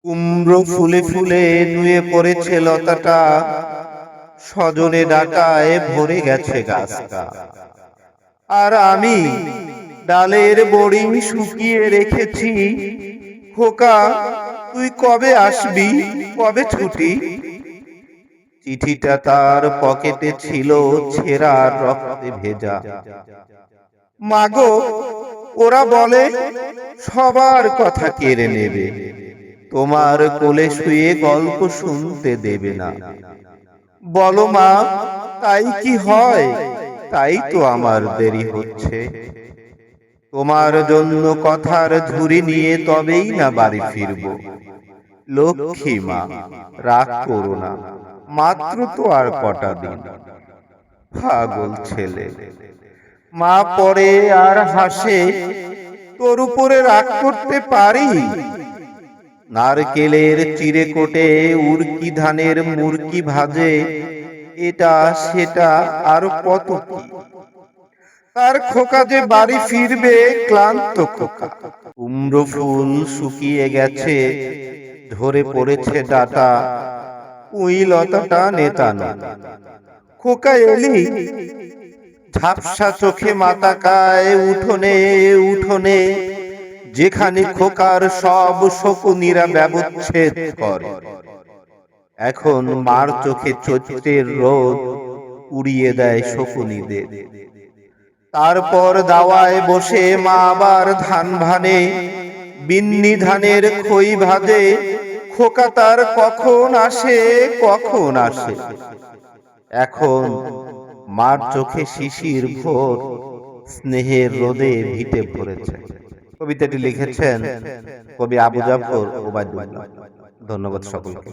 কুমড়ো ফুলে ফুলে নুয়ে পড়েছে লতাটা, সজনে ডাটায় ভরে গেছে গাছটা। আর আমি ডালের বড়ি শুকিয়ে রেখেছি। খোকা, তুই কবে আসবি, কবে ছুটি? চিঠিটা তার পকেটে ছিল, ছেঁড়া রক্তে ভেজা। মাগো, ওরা বলে সবার কথা কেড়ে নেবে, তোমার কোলে শুয়ে গল্প শুনতে দেবে না। বলো মা, তাই কি হয়? তাই তো আমার দেরি হচ্ছে। তোমার জন্য কথার ঝুড়ি নিয়ে তবেই না বাড়ি ফিরব। লক্ষ্মী মা, রাগ করো না, মাত্র তো আর কটা দিন। পাগল ছেলে। মা পড়ে আর হাসে, তোর উপরে রাগ করতে পারি? নারকেলের চিড়ে কোটে উড়কি ধানের মুরকি ভাজে, এটা সেটা আর কত কি। তার খোকা যে বাড়ি ফিরবে, ক্লান্ত খোকা। কুমড়ো ফুল শুকিয়ে গেছে, ঝরে পড়েছে ডাটা, পুঁই লতাটা নেতানো। খোকা এলি? ঝাপসা চোখে মাতাকায় উঠোনে উঠোনে, যেখানে খোকার সব শকুনিরা ব্যবচ্ছেদ করে। এখন মার চোখে চৈত্রের রোদ উড়িয়ে দেয় শকুনিদের। তারপর দাওয়ায় বসে মা আবার ধান ভানে, বিন্নি ধানের খই ভাজে। খোকা তার কখন আসে, কখন আসে। এখন মার চোখে শিশির ভোর, স্নেহের রোদে ভিটে পড়েছে। কবিতাটি লিখেছেন কবি আবু জাফর ওবায়দুল্লাহ। ধন্যবাদ সকলকে।